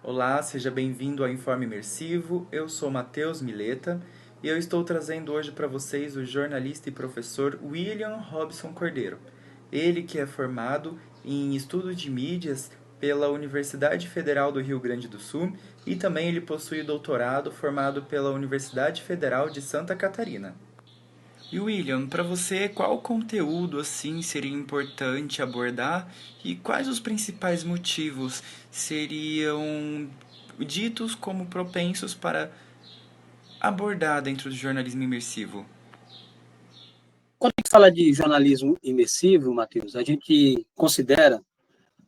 Olá, seja bem-vindo ao Informe Imersivo. Eu sou Matheus Mileta e eu estou trazendo hoje para vocês o jornalista e professor William Robson Cordeiro. Ele que é formado em estudos de mídias pela Universidade Federal do Rio Grande do Sul e também ele possui doutorado formado pela Universidade Federal de Santa Catarina. E William, para você, qual conteúdo assim seria importante abordar e quais os principais motivos seriam ditos como propensos para abordar dentro do jornalismo imersivo? Quando a gente fala de jornalismo imersivo, Matheus, a gente considera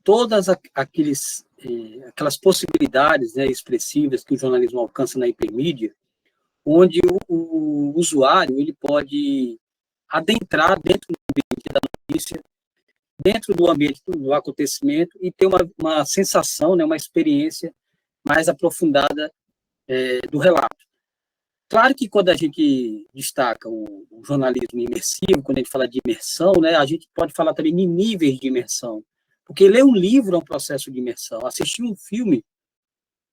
todas aquelas possibilidades, né, expressivas que o jornalismo alcança na hipermídia, onde o usuário ele pode adentrar dentro do ambiente da notícia, dentro do ambiente do acontecimento e ter uma sensação, né, uma experiência mais aprofundada do relato. Claro que quando a gente destaca o jornalismo imersivo, quando a gente fala de imersão, né, a gente pode falar também de níveis de imersão. Porque ler um livro é um processo de imersão, assistir um filme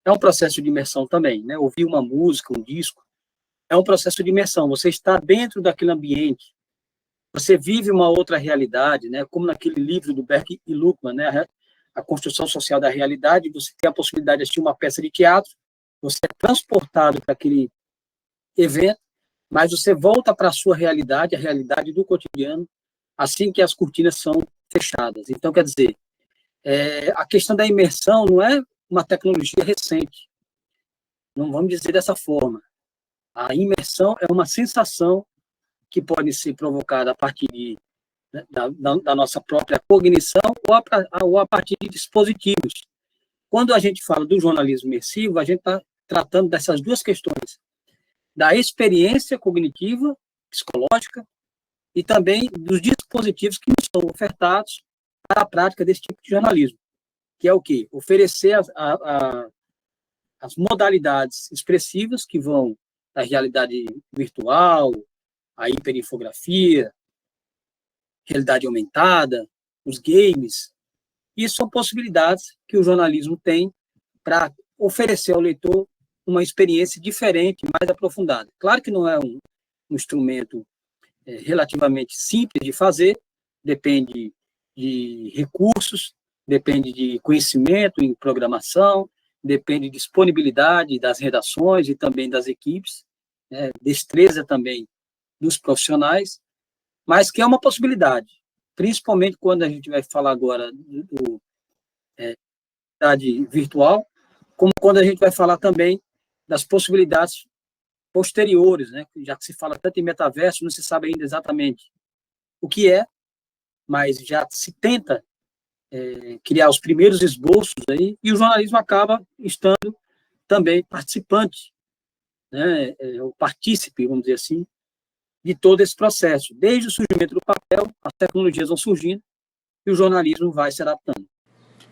é um processo de imersão também, né? Ouvir uma música, um disco, é um processo de imersão. Você está dentro daquele ambiente, você vive uma outra realidade, né? Como naquele livro do Beck e Luckmann, né? A construção social da realidade, você tem a possibilidade de assistir uma peça de teatro, você é transportado para aquele evento, mas você volta para a sua realidade, a realidade do cotidiano, assim que as cortinas são fechadas. Então, quer dizer, a questão da imersão não é uma tecnologia recente, não vamos dizer dessa forma. A imersão é uma sensação que pode ser provocada a partir da nossa própria cognição ou a partir de dispositivos. Quando a gente fala do jornalismo imersivo, a gente está tratando dessas duas questões, da experiência cognitiva, psicológica, e também dos dispositivos que nos são ofertados para a prática desse tipo de jornalismo, que é o quê? Oferecer as modalidades expressivas que vão da realidade virtual, a hiperinfografia, realidade aumentada, os games. Isso são possibilidades que o jornalismo tem para oferecer ao leitor uma experiência diferente, mais aprofundada. Claro que não é um instrumento relativamente simples de fazer, depende de recursos, depende de conhecimento em programação, depende de disponibilidade das redações e também das equipes, destreza também dos profissionais, mas que é uma possibilidade, principalmente quando a gente vai falar agora do realidade virtual, como quando a gente vai falar também das possibilidades posteriores, né? Já que se fala tanto em metaverso, não se sabe ainda exatamente o que é, mas já se tenta criar os primeiros esboços aí, e o jornalismo acaba estando também participante, né? O partícipe, vamos dizer assim, de todo esse processo. Desde o surgimento do papel, as tecnologias vão surgindo e o jornalismo vai se adaptando.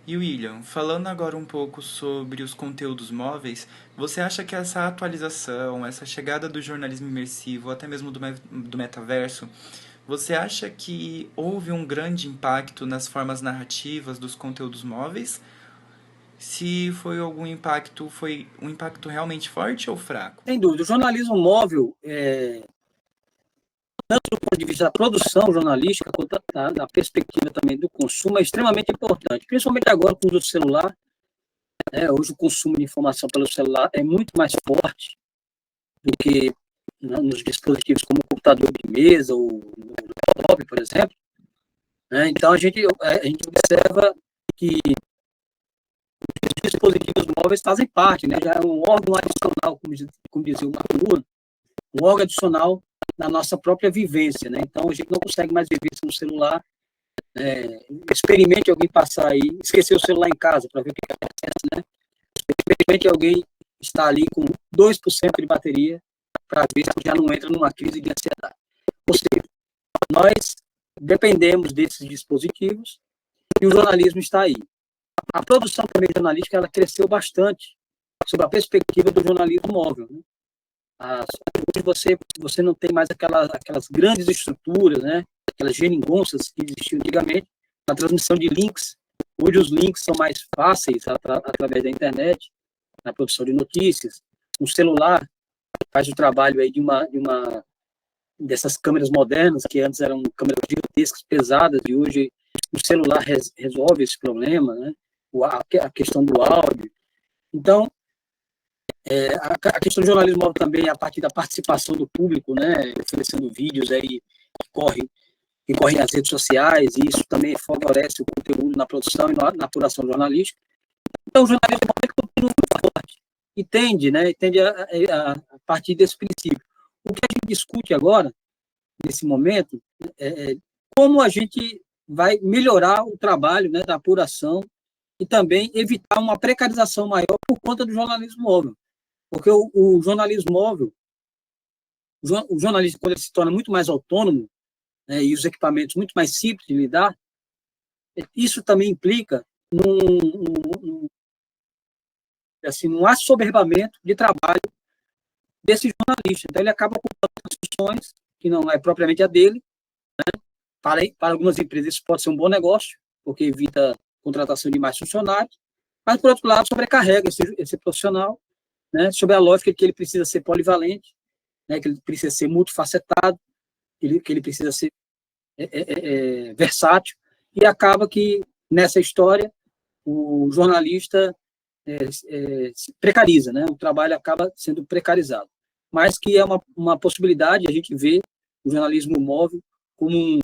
E William, falando agora um pouco sobre os conteúdos móveis, você acha que essa atualização, essa chegada do jornalismo imersivo, até mesmo do metaverso, você acha que houve um grande impacto nas formas narrativas dos conteúdos móveis? Se foi algum impacto, foi um impacto realmente forte ou fraco? Sem dúvida, o jornalismo móvel, tanto do ponto de vista da produção jornalística, quanto da perspectiva também do consumo, é extremamente importante, principalmente agora com o uso do celular. Hoje o consumo de informação pelo celular é muito mais forte do que nos dispositivos como o computador de mesa ou o laptop, por exemplo. Então, a gente observa que os dispositivos móveis fazem parte, né? Já é um órgão adicional, como dizia o Marco Luan, um órgão adicional na nossa própria vivência, né? Então, a gente não consegue mais viver sem o celular. Experimente alguém passar aí, esquecer o celular em casa para ver o que acontece, né? Experimente alguém estar ali com 2% de bateria para ver se já não entra numa crise de ansiedade. Ou seja, nós dependemos desses dispositivos e o jornalismo está aí. A produção também jornalística ela cresceu bastante sob a perspectiva do jornalismo móvel. Né? Hoje você não tem mais aquelas grandes estruturas, né? Aquelas geringonças que existiam antigamente, a transmissão de links. Hoje os links são mais fáceis através da internet. na produção de notícias, um celular faz o trabalho aí dessas câmeras modernas, que antes eram câmeras gigantescas, pesadas, e hoje o celular resolve esse problema, né? A questão do áudio. Então, a questão do jornalismo móvel também, a partir da participação do público, né? Oferecendo vídeos aí que correm nas redes sociais, e isso também favorece o conteúdo na produção e na apuração jornalística. Então, o jornalismo móvel continua muito forte e tende, né? Tende a partir desse princípio. O que a gente discute agora, nesse momento, é como a gente vai melhorar o trabalho, né, da apuração e também evitar uma precarização maior por conta do jornalismo móvel. Porque o jornalismo móvel, o jornalismo, quando ele se torna muito mais autônomo, né, e os equipamentos muito mais simples de lidar, isso também implica num assoberbamento de trabalho desse jornalista. Então, ele acaba ocupando funções que não é propriamente a dele. Para algumas empresas, isso pode ser um bom negócio, porque evita contratação de mais funcionários, mas, por outro lado, sobrecarrega esse profissional, né, sob a lógica que ele precisa ser polivalente, né, que ele precisa ser multifacetado, que ele precisa ser versátil, e acaba que, nessa história, o jornalista se precariza, né, o trabalho acaba sendo precarizado. Mas que é uma possibilidade, a gente vê o jornalismo móvel como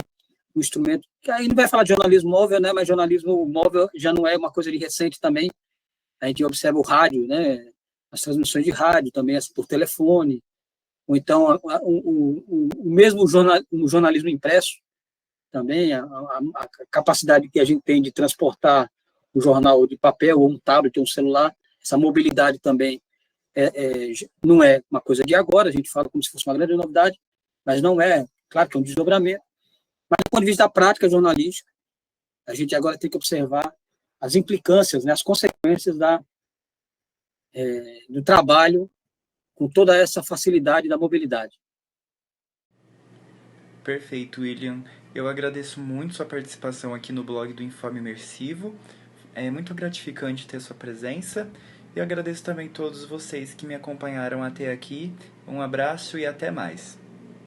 um instrumento, que aí não vai falar de jornalismo móvel, né, mas jornalismo móvel já não é uma coisa de recente também. A gente observa o rádio, né, as transmissões de rádio também, por telefone, ou então o mesmo jornalismo impresso também, a capacidade que a gente tem de transportar o jornal de papel, ou um tablet, ou um celular, essa mobilidade também não é uma coisa de agora, a gente fala como se fosse uma grande novidade, mas não é, claro que é um desdobramento. Mas, do ponto de vista da prática jornalística, a gente agora tem que observar as implicâncias, né, as consequências do trabalho com toda essa facilidade da mobilidade. Perfeito, William. Eu agradeço muito sua participação aqui no blog do Informe Imersivo. É muito gratificante ter sua presença. E agradeço também a todos vocês que me acompanharam até aqui. Um abraço e até mais.